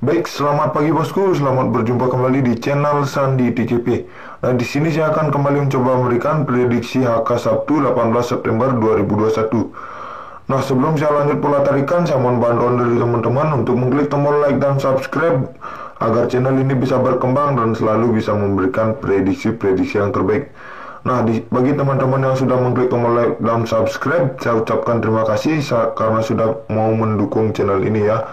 Baik, selamat pagi bosku. Selamat berjumpa kembali di channel Sandi TKP. Nah, di sini saya akan kembali mencoba memberikan prediksi HK Sabtu 18 September 2021. Nah, sebelum saya lanjut pola tarikan, saya mohon bantuan dari teman-teman untuk mengklik tombol like dan subscribe agar channel ini bisa berkembang dan selalu bisa memberikan prediksi-prediksi yang terbaik. Nah, bagi teman-teman yang sudah mengklik tombol like dan subscribe, saya ucapkan terima kasih karena sudah mau mendukung channel ini ya.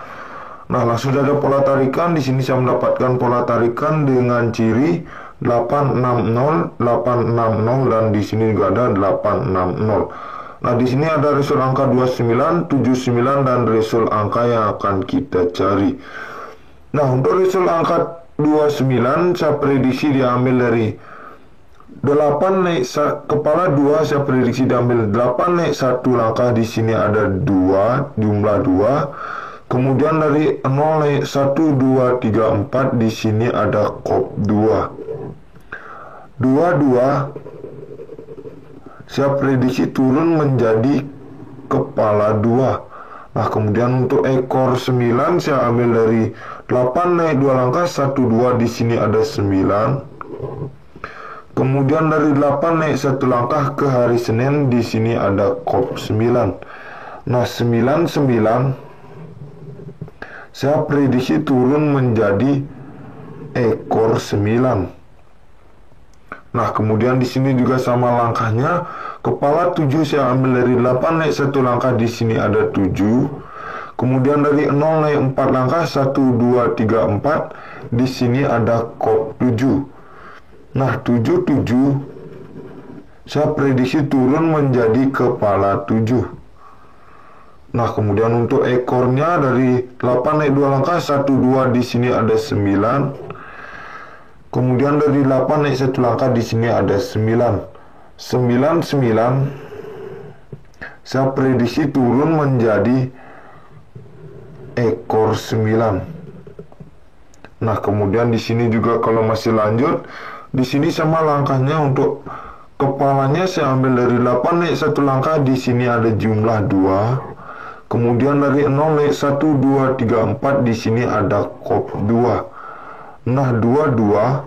Nah, langsung saja pola tarikan. Di sini saya mendapatkan pola tarikan dengan ciri 860, 860 dan di sini juga ada 860. Nah, di sini ada resul angka 29, 79 dan resul angka yang akan kita cari. Nah, untuk resul angka 29 saya prediksi diambil dari 8 naik kepala 2, saya prediksi diambil 8 naik 1 langkah. Di sini ada 2, jumlah 2. Kemudian dari 0 naik 1, 2, 3, 4. Di sini ada kop 2. 22 saya prediksi turun menjadi kepala 2. Nah, kemudian untuk ekor 9 saya ambil dari 8 naik 2 langkah, 1, 2. Di sini ada 9. Kemudian dari 8 naik 1 langkah ke hari Senin, di sini ada kop 9. Nah, 99 saya prediksi turun menjadi ekor 9. Nah, kemudian di sini juga sama langkahnya. Kepala 7 saya ambil dari 8 naik 1 langkah, di sini ada 7. Kemudian dari 0 naik 4 langkah, 1, 2, 3, 4. Di sini ada kop 7. Nah, 77 saya prediksi turun menjadi kepala 7. Nah, kemudian untuk ekornya dari 8 naik 2 langkah, 1, 2. Di sini ada 9. Kemudian dari 8 naik 1 langkah, di sini ada 9. 99 saya prediksi turun menjadi ekor 9. Nah, kemudian di sini juga kalau masih lanjut, di sini sama langkahnya. Untuk kepalanya saya ambil dari 8 naik 1 langkah, di sini ada jumlah 2. Kemudian dari 0 naik 1, 2, 3, 4. Di sini ada kop 2. Nah, 22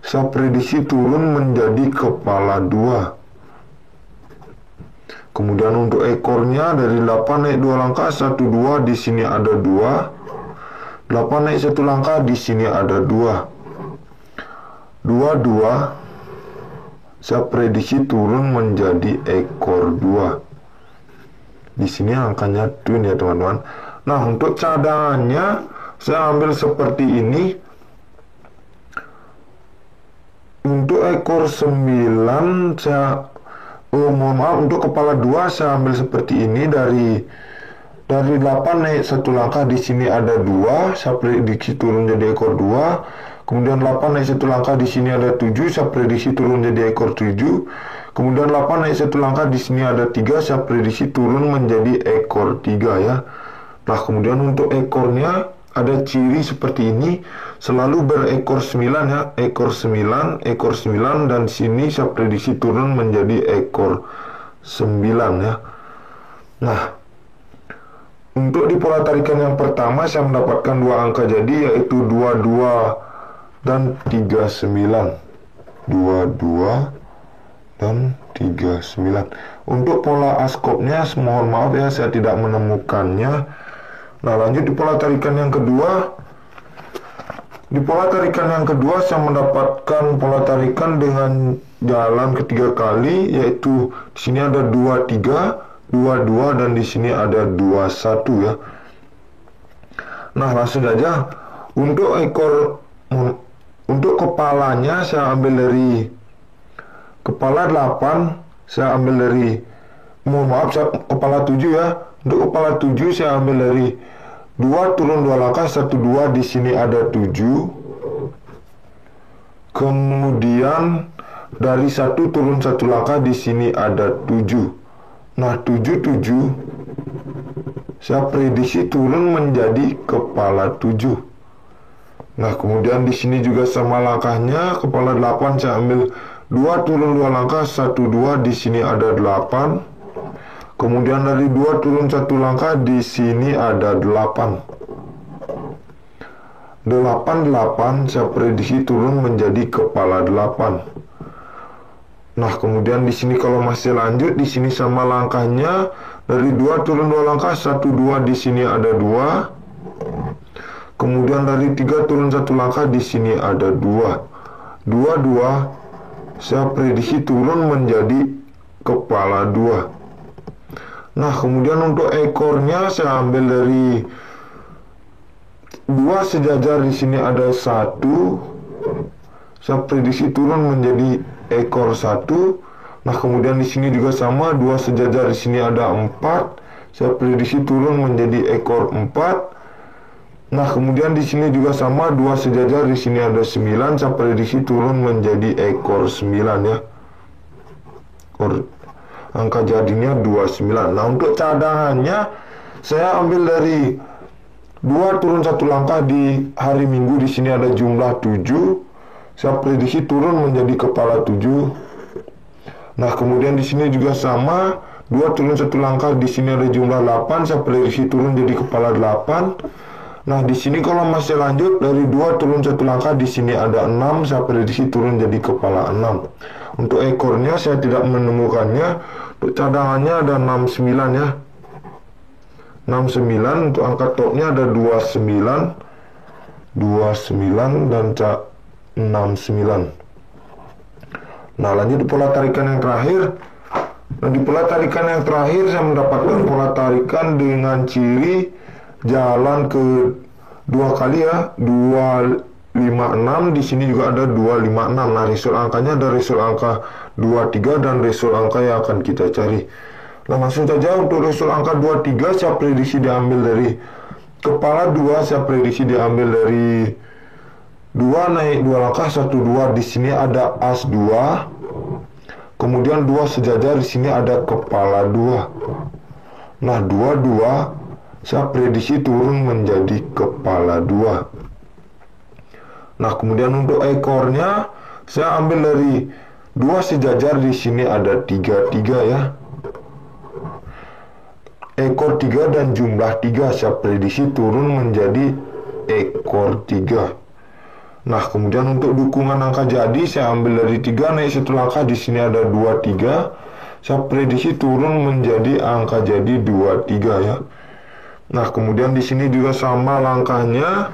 saya prediksi turun menjadi kepala 2. Kemudian untuk ekornya dari 8 naik 2 langkah, 1, 2. Di sini ada 2. 8 naik 1 langkah, di sini ada 2. 22 saya prediksi turun menjadi ekor 2. Di sini angkanya twin ya teman-teman. Nah, untuk cadangannya saya ambil seperti ini. Untuk ekor 9 saya mohon maaf, untuk kepala 2 saya ambil seperti ini. Dari 8 naik 1 langkah, di sini ada 2. Saya prediksi turun jadi ekor 2. Kemudian 8 naik 1 langkah, di sini ada 7. Saya prediksi turun jadi ekor 7. Kemudian 8 naik 1 langkah, di sini ada 3. Saya prediksi turun menjadi ekor 3 ya. Nah, kemudian untuk ekornya ada ciri seperti ini. Selalu berekor 9 ya. Ekor 9, ekor 9. Dan sini saya prediksi turun menjadi ekor 9 ya. Nah, untuk di pola tarikan yang pertama saya mendapatkan 2 angka jadi, yaitu 22 dan 39. 22 dan 39. Untuk pola askopnya mohon maaf ya, saya tidak menemukannya. Nah, lanjut di pola tarikan yang kedua. Di pola tarikan yang kedua saya mendapatkan pola tarikan dengan jalan ketiga kali, yaitu di sini ada 23, 22 dan di sini ada 21 ya. Nah, langsung saja. Untuk kepalanya saya ambil dari kepala 8, saya ambil dari kepala 7 ya. Untuk kepala 7 saya ambil dari 2 turun 2 langkah, 1, 2. Di sini ada 7. Kemudian dari 1 turun 1 langkah, di sini ada 7. Nah, 77 saya prediksi turun menjadi kepala 7. Nah, kemudian di sini juga sama langkahnya. Kepala 8 saya ambil 2 turun 2 langkah, 1, 2. Di sini ada 8. Kemudian dari 2 turun 1 langkah, di sini ada 8. 88 saya prediksi turun menjadi kepala 8. Nah, kemudian di sini kalau masih lanjut, di sini sama langkahnya dari 2 turun 2 langkah, 1 2 di sini ada 2. Kemudian dari 3 turun 1 langkah, di sini ada 2. 2 2 saya prediksi turun menjadi kepala 2. Nah, kemudian untuk ekornya saya ambil dari 2 sejajar, di sini ada 1. Saya prediksi turun menjadi ekor 1. Nah, kemudian di sini juga sama, 2 sejajar, di sini ada 4. Saya prediksi turun menjadi ekor 4. Nah, kemudian di sini juga sama, 2 sejajar, di sini ada 9. Saya prediksi turun menjadi ekor 9 ya. Angka jadinya 29. Nah, untuk cadangannya saya ambil dari 2 turun 1 langkah di hari Minggu, di sini ada jumlah 7. Saya prediksi turun menjadi kepala 7. Nah, kemudian di sini juga sama, 2 turun 1 langkah, di sini ada jumlah 8. Saya prediksi turun jadi kepala 8. Nah, di sini kalau masih lanjut dari 2 turun 1 langkah, di sini ada 6. Saya prediksi turun jadi kepala 6. Untuk ekornya saya tidak menemukannya. Untuk cadangannya ada 69 ya. 69. Untuk angka topnya ada 29 dan 69. Nah, lanjut pola tarikan yang terakhir. Nah, di pola tarikan yang terakhir saya mendapatkan pola tarikan dengan ciri jalan ke 2 kali ya, 256. Di sini juga ada 256. Nah, result angkanya ada result angka 23 dan result angka yang akan kita cari. Nah, langsung saja untuk result angka 23 saya prediksi diambil dari kepala 2. Saya prediksi diambil dari 2 naik 2 langkah, 1 2, di sini ada as 2. Kemudian 2 sejajar, di sini ada kepala 2. Nah, 2 2 saya prediksi turun menjadi kepala 2. Nah, kemudian untuk ekornya saya ambil dari 2 sejajar, di sini ada 3 3 ya. Ekor 3 dan jumlah 3 saya prediksi turun menjadi ekor 3. Nah, kemudian untuk dukungan angka jadi saya ambil dari 3 naik 1 langkah, di sini ada 2 3. Saya prediksi turun menjadi angka jadi 2 3 ya. Nah, kemudian di sini juga sama langkahnya.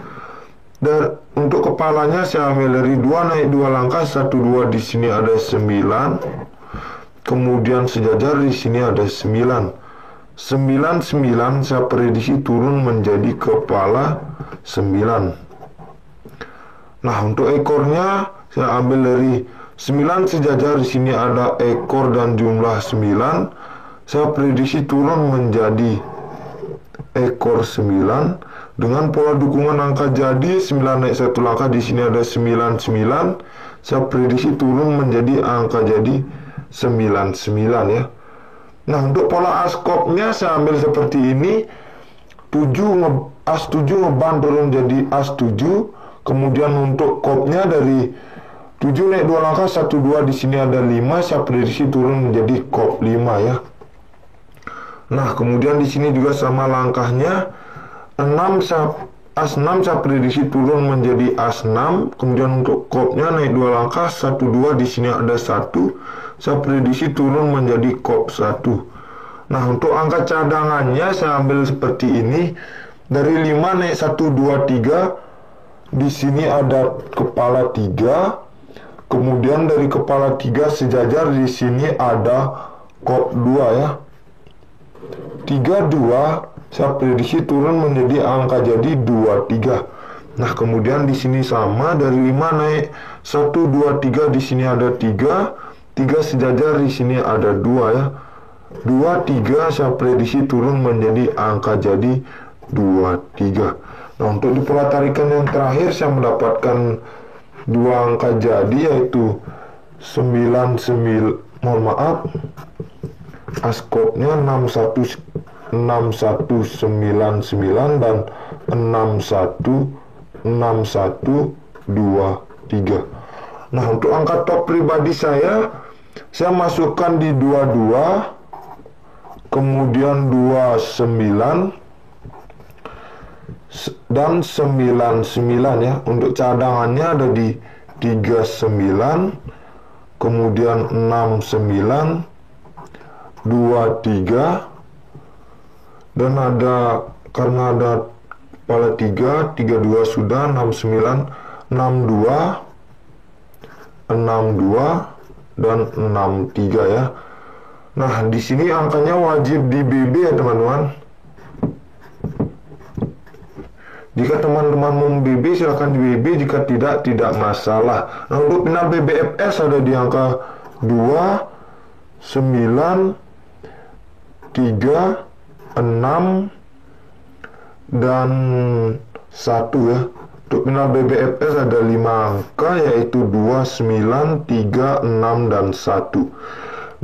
Dan untuk kepalanya saya ambil dari 2 naik 2 langkah, 1 2, di sini ada 9. Kemudian sejajar, di sini ada 9. 9 9 saya prediksi turun menjadi kepala 9. Nah, untuk ekornya saya ambil dari 9 sejajar, di sini ada ekor dan jumlah 9. Saya prediksi turun menjadi ekor 9 dengan pola dukungan angka jadi 9 naik 1 langkah, di sini ada 9 9. Saya prediksi turun menjadi angka jadi 99 ya. Nah, untuk pola askopnya saya ambil seperti ini. As 7 ngeban turun jadi as 7. Kemudian untuk kopnya dari 7 naik 2 langkah, 1 2, di sini ada 5. Saya prediksi turun menjadi kop 5 ya. Nah, kemudian di sini juga sama langkahnya. As 6 saya prediksi turun menjadi as 6. Kemudian untuk kopnya naik 2 langkah, 1 2, di sini ada 1. Saya prediksi turun menjadi kop 1. Nah, untuk angka cadangannya saya ambil seperti ini. Dari 5 naik 1 2 3. Di sini ada kepala 3. Kemudian dari kepala 3 sejajar, di sini ada kop 2 ya. 3 2 saya prediksi turun menjadi angka jadi 2 3. Nah, kemudian di sini sama dari 5 naik 1 2 3, di sini ada 3. 3 sejajar, di sini ada 2 ya. 2 3 saya prediksi turun menjadi angka jadi 2 3. Nah, untuk di pola tarikan yang terakhir saya mendapatkan 2 angka jadi, yaitu 99, mohon maaf, askopnya 6199 dan 616123. Nah, untuk angka top pribadi saya masukkan di 22, kemudian 29, dan 99 ya. Untuk cadangannya ada di 39, kemudian 69, 23, dan ada karena ada kepala 3, 32 sudah, 69, 62, 62 dan 63 ya. Nah, di sini angkanya wajib di BB ya teman-teman. Jika teman-teman mau BB silahkan di BB, jika tidak masalah. Nah, untuk final BBFS ada di angka 2, 9, 3, 6 dan 1 ya. Untuk final BBFS ada 5 angka yaitu 2, 9, 3, 6 dan 1.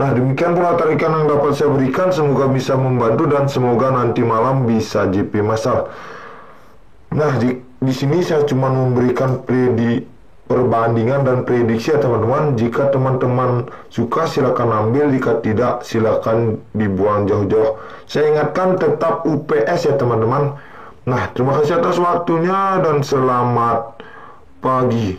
Nah, demikian pula tarikan yang dapat saya berikan, semoga bisa membantu dan semoga nanti malam bisa JP massal. Nah, di sini saya cuma memberikan perbandingan dan prediksi ya teman-teman. Jika teman-teman suka silakan ambil, jika tidak silakan dibuang jauh-jauh. Saya ingatkan tetap UPS ya teman-teman. Nah, terima kasih atas waktunya dan selamat pagi.